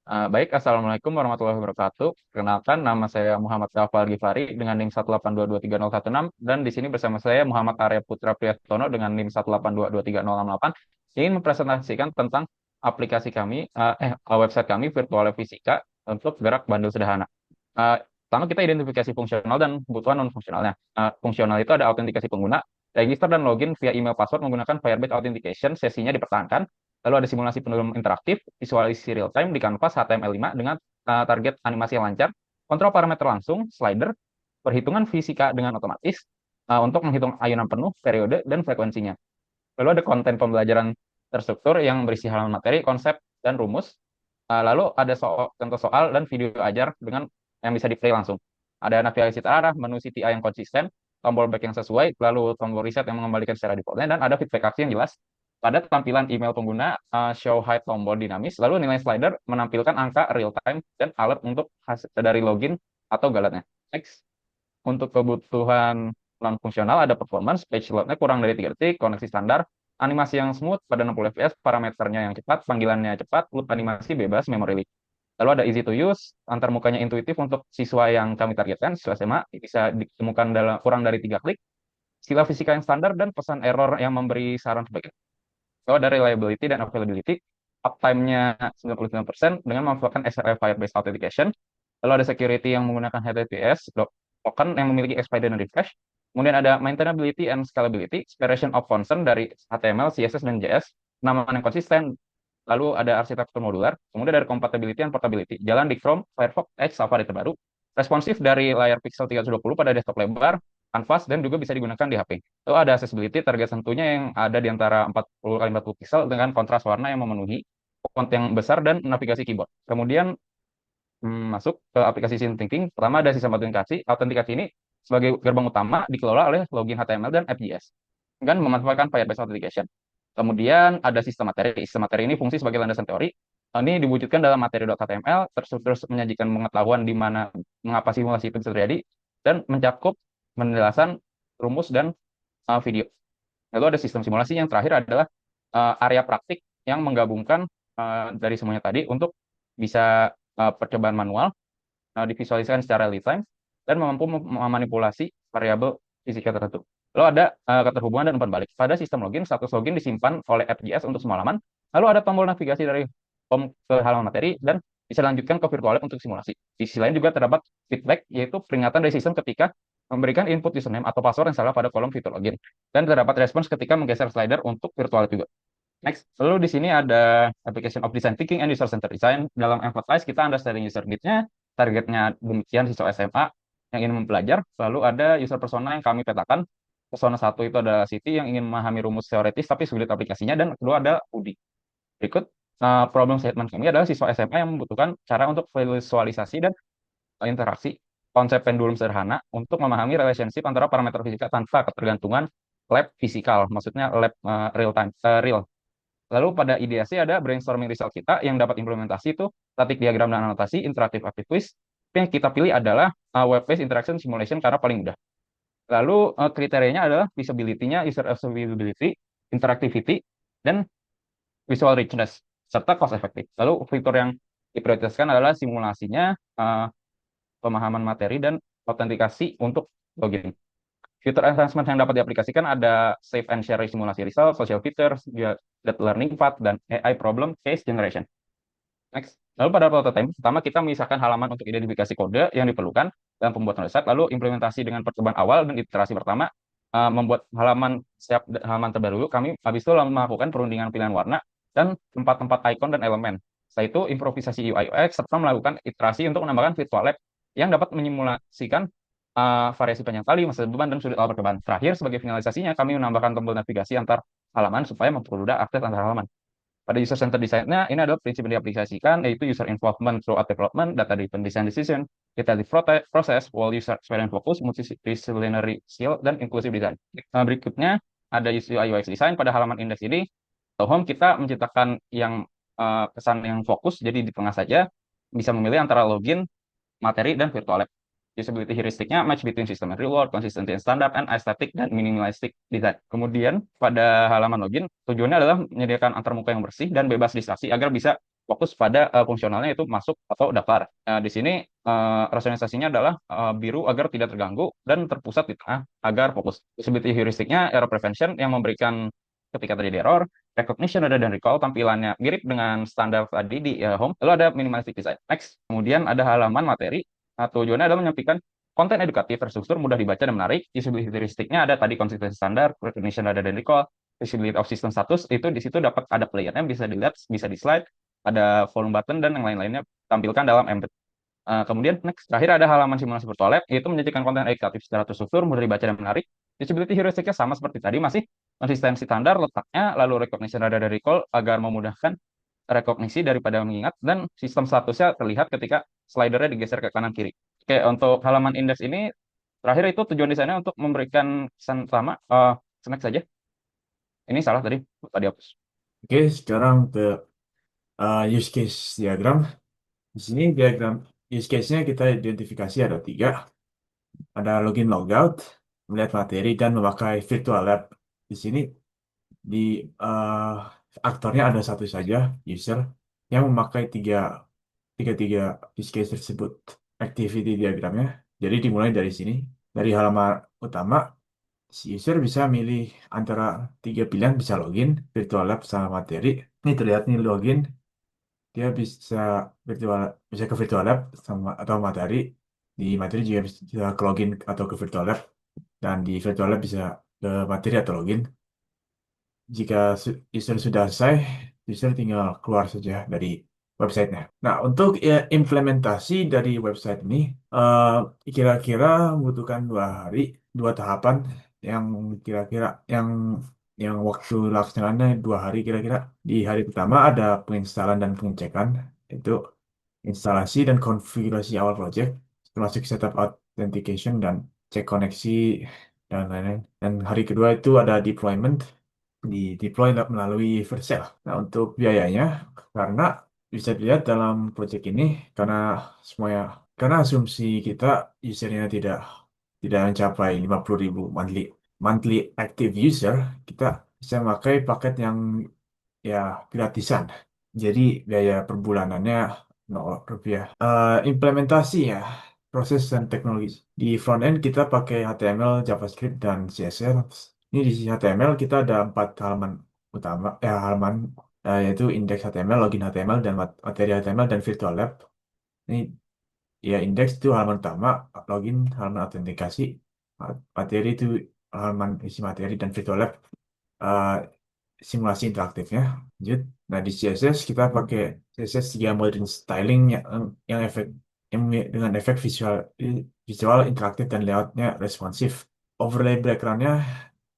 Baik, Assalamualaikum warahmatullahi wabarakatuh. Perkenalkan, nama saya Muhammad Kafal Gifari dengan NIM 1822316 dan di sini bersama saya Muhammad Arya Putra Priyastono dengan NIM 1822368 ingin mempresentasikan tentang aplikasi kami, website kami Virtual Lab Fisika untuk gerak bandul sederhana. Pertama kita identifikasi fungsional dan kebutuhan non fungsionalnya. Fungsional itu ada autentikasi pengguna, register dan login via email password menggunakan Firebase Authentication, sesinya dipertahankan. Lalu ada simulasi penurunan interaktif, visualisasi real time di kanvas HTML5 dengan target animasi yang lancar, kontrol parameter langsung, slider, perhitungan fisika dengan otomatis untuk menghitung ayunan penuh, periode, dan frekuensinya. Lalu ada konten pembelajaran terstruktur yang berisi halaman materi, konsep, dan rumus. Lalu ada contoh soal dan video ajar dengan yang bisa di-play langsung. Ada navigasi terarah, menu CTI yang konsisten, tombol back yang sesuai, lalu tombol reset yang mengembalikan secara defaultnya, dan ada feedback aksi yang jelas. Pada tampilan email pengguna, show hide tombol dinamis, lalu nilai slider menampilkan angka real time dan alert untuk hasil dari login atau galatnya. Next, untuk kebutuhan non fungsional ada performance, page loadnya kurang dari 3 detik, koneksi standar, animasi yang smooth pada 60 fps, parameternya yang cepat, panggilannya cepat, loop animasi bebas, memory leak. Lalu ada easy to use, antar mukanya intuitif untuk siswa yang kami targetkan, siswa SMA, bisa ditemukan dalam kurang dari 3 klik, sila fisika yang standar, dan pesan error yang memberi saran sebagai. Lalu ada reliability dan availability, uptime-nya 99% dengan memanfaatkan SRF Firebase Authentication. Lalu ada security yang menggunakan HTTPS, token yang memiliki expire dan refresh. Kemudian ada maintainability and scalability, separation of concern dari HTML, CSS, dan JS, penamaan yang konsisten. Lalu ada arsitektur modular, kemudian ada compatibility and portability, jalan di Chrome, Firefox, Edge, Safari terbaru, responsif dari layar pixel 320 pada desktop lebar, kanvas, dan juga bisa digunakan di HP. Lalu ada accessibility, target sentuhnya yang ada di antara 40 kali 40 pixel dengan kontras warna yang memenuhi font yang besar dan navigasi keyboard. Kemudian masuk ke aplikasi Scene Thinking. Pertama ada sistem autentikasi. Autentikasi ini sebagai gerbang utama dikelola oleh login HTML dan FJS dengan memanfaatkan Firebase Authentication. Kemudian ada sistem materi. Sistem materi ini fungsi sebagai landasan teori. Ini diwujudkan dalam materi.html, terus menyajikan pengetahuan di mana mengapa simulasi itu bisa terjadi, dan mencakup penjelasan rumus dan video. Lalu ada sistem simulasi yang terakhir adalah area praktik yang menggabungkan dari semuanya tadi untuk bisa percobaan manual, divisualisasikan secara real time, dan mampu memanipulasi variabel fisika tertentu. Lalu ada keterhubungan dan umpan balik. Pada sistem login, status login disimpan oleh FJS untuk semua halaman. Lalu ada tombol navigasi dari home ke halaman materi dan bisa dilanjutkan ke virtual lab untuk simulasi. Di sisi lain juga terdapat feedback, yaitu peringatan dari sistem ketika memberikan input username atau password yang salah pada kolom fitur login. Dan terdapat respons ketika menggeser slider untuk virtual lab juga. Next, lalu di sini ada application of design thinking and user centered design. Dalam empathize kita understanding user needs-nya, targetnya demikian siswa SMA yang ingin mempelajar. Lalu ada user persona yang kami petakan. Persona satu itu adalah Siti yang ingin memahami rumus teoritis tapi sulit aplikasinya, dan kedua ada Udi. Berikut problem statement kami adalah siswa SMA yang membutuhkan cara untuk visualisasi dan interaksi konsep pendulum sederhana untuk memahami relationship antara parameter fisika tanpa ketergantungan lab fisikal, maksudnya lab real time, real. Lalu pada ideasi ada brainstorming result kita yang dapat implementasi itu static diagram dan anotasi, interaktif active quiz. Yang kita pilih adalah web-based interaction simulation karena paling mudah. Lalu kriterianya adalah visibility-nya, user accessibility, interactivity, dan visual richness, serta cost effective. Lalu fitur yang diprioritaskan adalah simulasinya, pemahaman materi, dan autentikasi untuk login. Fitur enhancement yang dapat diaplikasikan ada save and share simulasi result, social features, deep learning path, dan AI problem case generation. Next. Lalu pada prototype pertama kita memisahkan halaman untuk identifikasi kode yang diperlukan dalam pembuatan website, lalu implementasi dengan percobaan awal dan iterasi pertama, membuat halaman siap halaman terdahulu. Kami habis itu melakukan perundingan pilihan warna dan tempat-tempat icon dan elemen. Setelah itu improvisasi UI UX serta melakukan iterasi untuk menambahkan virtual lab yang dapat menyimulasikan variasi panjang kali, masa beban, dan sudut awal percobaan. Terakhir, sebagai finalisasinya, kami menambahkan tombol navigasi antar halaman supaya mempermudah akses antar halaman. Pada user center design-nya, ini adalah prinsip yang diaplikasikan, yaitu user involvement throughout development, data-driven design decision, iterative process, whole user experience focus, multidisciplinary skill, dan inclusive design. Berikutnya, ada UI UX design. Pada halaman indeks ini, atau home, kita menciptakan yang kesan yang fokus, jadi di tengah saja, bisa memilih antara login, materi, dan virtual lab. Usability heuristiknya match between system and real world, consistency and standard, and aesthetic dan minimalistic design. Kemudian pada halaman login, tujuannya adalah menyediakan antarmuka yang bersih dan bebas distraksi agar bisa fokus pada fungsionalnya itu masuk atau daftar. Di sini rasionalisasinya adalah biru agar tidak terganggu dan terpusat di tengah agar fokus. Usability heuristiknya error prevention yang memberikan ketika terjadi error, recognition ada dan recall tampilannya mirip dengan standar tadi di home. Lalu ada minimalistic design. Next, kemudian ada halaman materi. Tujuannya adalah menyampaikan konten edukatif terstruktur, mudah dibaca dan menarik. Usability heuristiknya ada tadi konsistensi standar, recognition ada dan recall, visibility of system status itu di situ dapat ada playernya bisa dilihat, bisa di slide, ada volume button dan yang lain-lainnya tampilkan dalam embed. Kemudian next, terakhir ada halaman simulasi virtual lab, yaitu menyajikan konten edukatif secara terstruktur, mudah dibaca dan menarik. Usability heuristiknya sama seperti tadi, masih konsistensi standar letaknya, lalu recognition ada dari recall agar memudahkan rekognisi daripada mengingat, dan sistem statusnya terlihat ketika slidernya digeser ke kanan kiri. Oke, untuk halaman index ini terakhir itu tujuan desainnya untuk memberikan kesan utama. Next saja. Ini salah tadi, lupa dihapus. Oke, sekarang ke use case diagram. Di sini diagram use case-nya kita identifikasi ada tiga. Ada login logout, melihat materi, dan memakai virtual lab. Di sini di aktornya ada satu saja, user, yang memakai tiga use case tersebut. Activity diagramnya. Jadi dimulai dari sini. Dari halaman utama, si user bisa milih antara tiga pilihan, bisa login, virtual lab, sama materi. Ini terlihat nih login, dia virtual bisa ke virtual lab sama atau materi. Di materi juga bisa ke login atau ke virtual lab, dan di virtual lab bisa ke materi atau login. Jika user sudah selesai, user tinggal keluar saja dari websitenya. Nah, untuk ya, implementasi dari website ini eh, kira-kira membutuhkan 2 hari, 2 tahapan yang kira-kira yang waktu laksananya 2 hari kira-kira. Di hari pertama ada penginstalan dan pengecekan, itu instalasi dan konfigurasi awal project, termasuk setup authentication dan cek koneksi dan lain-lain. Dan hari kedua itu ada deployment, di deploy melalui Vercel. Nah, untuk biayanya, karena bisa dilihat dalam project ini, karena semuanya, karena asumsi kita usernya tidak mencapai 50.000 monthly monthly active user, kita bisa memakai paket yang ya gratisan. Jadi biaya per bulanannya Rp0. Implementasi ya, proses dan teknologi. Di front end kita pakai HTML, JavaScript, dan CSS. Ini di sisi HTML kita ada 4 halaman utama, halaman yaitu index HTML, login HTML, dan materi HTML, dan virtual lab. Ini ya index itu halaman utama, login halaman autentikasi, materi itu halaman isi materi, dan virtual lab eh, simulasi interaktifnya. Lanjut. Nah, di CSS kita pakai CSS 3 modern styling yang efek dengan efek visual interaktif dan layoutnya responsif. Overlay backgroundnya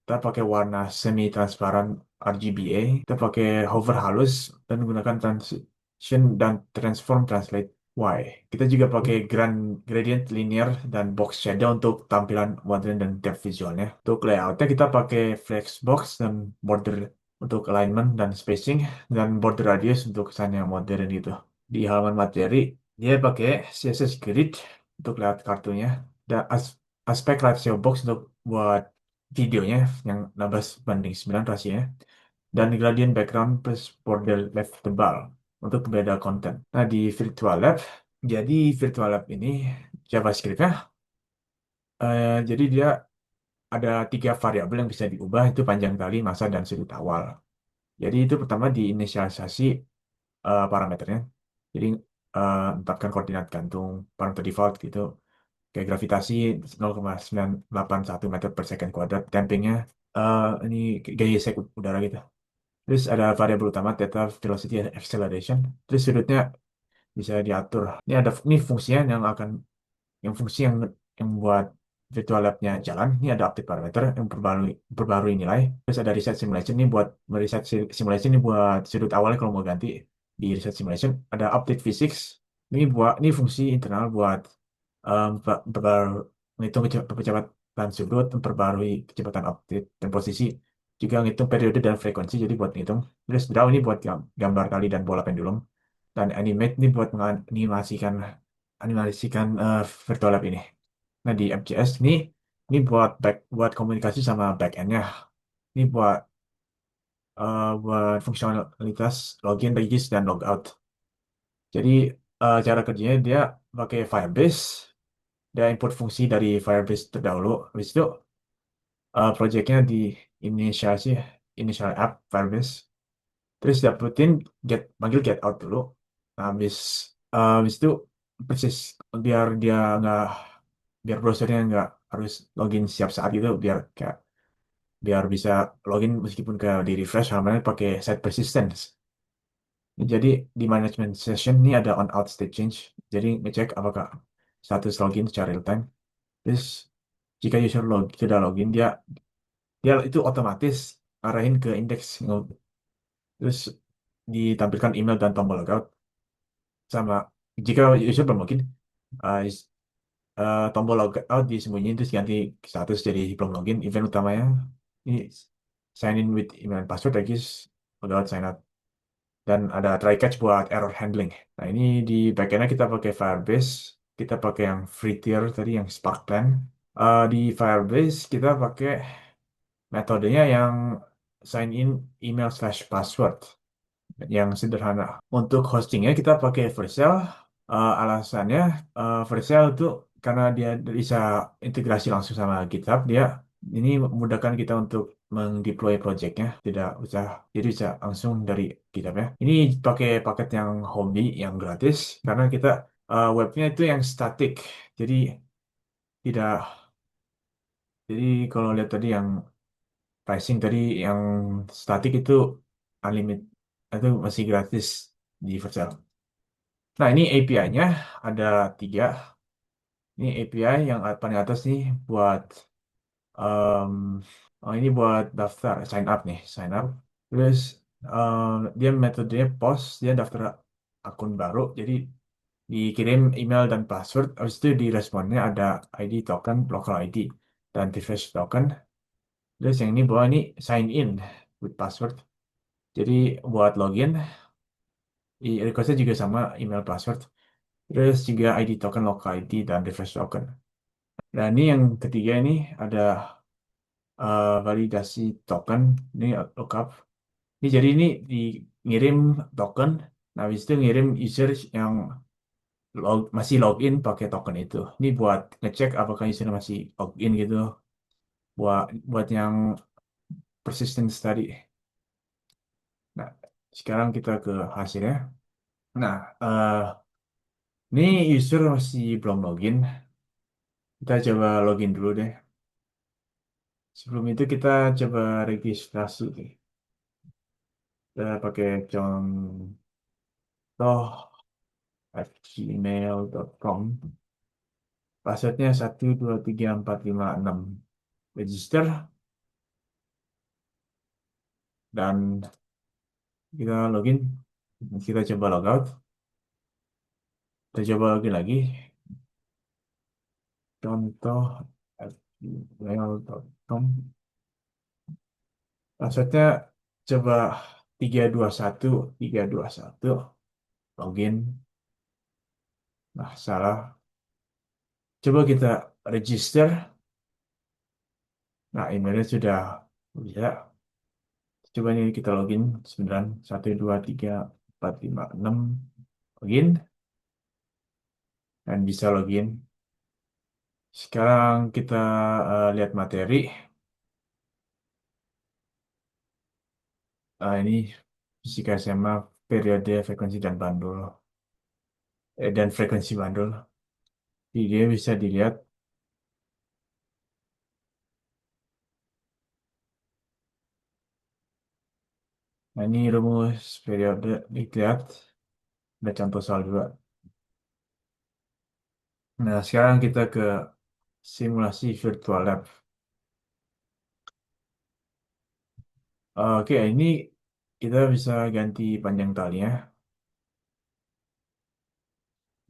kita pakai warna semi transparan RGBA. Kita pakai hover halus dan menggunakan transition dan transform translate Y. Kita juga pakai gradient linear dan box shadow untuk tampilan modern dan depth visualnya. Untuk layoutnya kita pakai flexbox dan border untuk alignment dan spacing, dan border radius untuk kesan yang modern gitu. Di halaman materi dia pakai CSS grid untuk layout kartunya, dan aspek ratio box untuk buat videonya yang 16:9 rasionya, dan gradient background plus border left tebal untuk beda konten. Nah, di virtual lab, jadi virtual lab ini JavaScript-nya, jadi dia ada 3 variabel yang bisa diubah, itu panjang tali, masa, dan sudut awal. Jadi itu pertama diinisialisasi parameternya. Jadi menetapkan koordinat gantung, parameter default gitu. Kayak gravitasi 0,981 meter per second kuadrat, dampingnya ini gaya sek udara gitu. Terus ada variabel utama theta, velocity, acceleration. Terus sudutnya bisa diatur. Ini fungsinya fungsi yang buat virtual lab-nya jalan. Ini ada update parameter yang perbarui nilai. Terus ada reset simulation, ini buat mereset simulation, ini buat sudut awalnya kalau mau ganti di reset simulation. Ada update physics. Ini fungsi internal buat um, menghitung kecepatan sudut, memperbarui kecepatan update dan posisi, juga ngitung periode dan frekuensi, jadi buat ngitung. Terus draw ini buat gambar kali dan bola pendulum, dan animate ini buat menganimasikan virtual lab ini. Nah, di FJS ini buat komunikasi sama backend-nya. Ini buat fungsionalitas login, regis, dan logout. Jadi cara kerjanya dia pakai Firebase, dia input fungsi dari Firebase terdahulu. Habis itu projectnya di inisiasi, initial app Firebase. Terus dapetin panggil get out dulu. Nah, habis itu persis biar dia nggak biar browsernya nggak harus login setiap saat gitu, biar bisa login meskipun ke di refresh halamannya pakai set persistence. Jadi di management session ini ada on out state change. Jadi ngecek apakah status login secara real time. Terus jika user sudah login, dia dia itu otomatis arahin ke index. Terus ditampilkan email dan tombol logout. Sama jika user belum login, uh, tombol logout disembunyiin terus ganti status jadi belum login. Event utamanya ini sign in with email and password, lagi logout sign out. Dan ada try catch buat error handling. Nah, ini di backendnya kita pakai Firebase, kita pakai yang free tier tadi yang Sparkpan. Di Firebase kita pakai metodenya yang sign in email slash password yang sederhana. Untuk hostingnya kita pakai Vercel. Alasannya Vercel itu karena dia bisa integrasi langsung sama GitHub, dia ini memudahkan kita untuk mendeploy projectnya, tidak usah jadi bisa langsung dari GitHub ya. Ini pakai paket yang hobby yang gratis karena kita webnya itu yang static, jadi tidak jadi kalau lihat tadi yang pricing tadi yang static itu unlimited itu masih gratis di Vercel. Nah, ini API-nya ada tiga. Ini API yang paling atas nih buat em, oh ini buat daftar sign up nih, sign up. Terus dia metodenya post, dia daftar akun baru. Jadi dikirim email dan password. Habis itu di responnya ada ID token, local ID dan device token. Terus yang ini bawa ini sign in with password. Jadi buat login, requestnya juga sama email password. Terus juga ID token, local ID dan device token. Nah, ini yang ketiga ini ada validasi token. Ini lookup. Ini jadi ini ngirim token. Nah, habis itu ngirim user yang masih login pakai token itu. Ini buat ngecek apakah user masih login gitu. Buat yang persistence tadi. Nah, sekarang kita ke hasilnya. Nah, ini user masih belum login. Kita coba login dulu deh. Sebelum itu kita coba registrasi deh. Kita pakai contoh gmail.com. Passwordnya 123456. Register dan kita login. Kita coba logout. Kita coba login lagi. Contoh gmail.com. Passwordnya coba 321 321. Login. Nah, salah. Coba kita register. Nah, emailnya sudah bisa. Coba ini kita login 91234566. Login dan bisa login. Sekarang kita lihat materi. Ini fisika SMA, periode, frekuensi dan bandul. Dan frekuensi bandul. Video bisa dilihat. Nah, ini rumus periode dilihat. Ada contoh soal juga. Nah, sekarang kita ke simulasi virtual lab. Oke, ini kita bisa ganti panjang talinya.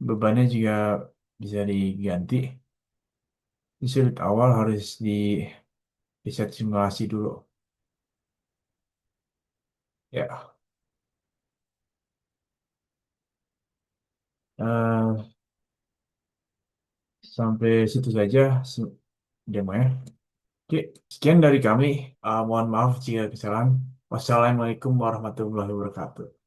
Bebannya juga bisa diganti. Di sudut awal harus di set simulasi dulu. Ya, eh, sampai situ saja demonya. Oke, sekian dari kami. Mohon maaf jika kesalahan. Wassalamualaikum warahmatullahi wabarakatuh.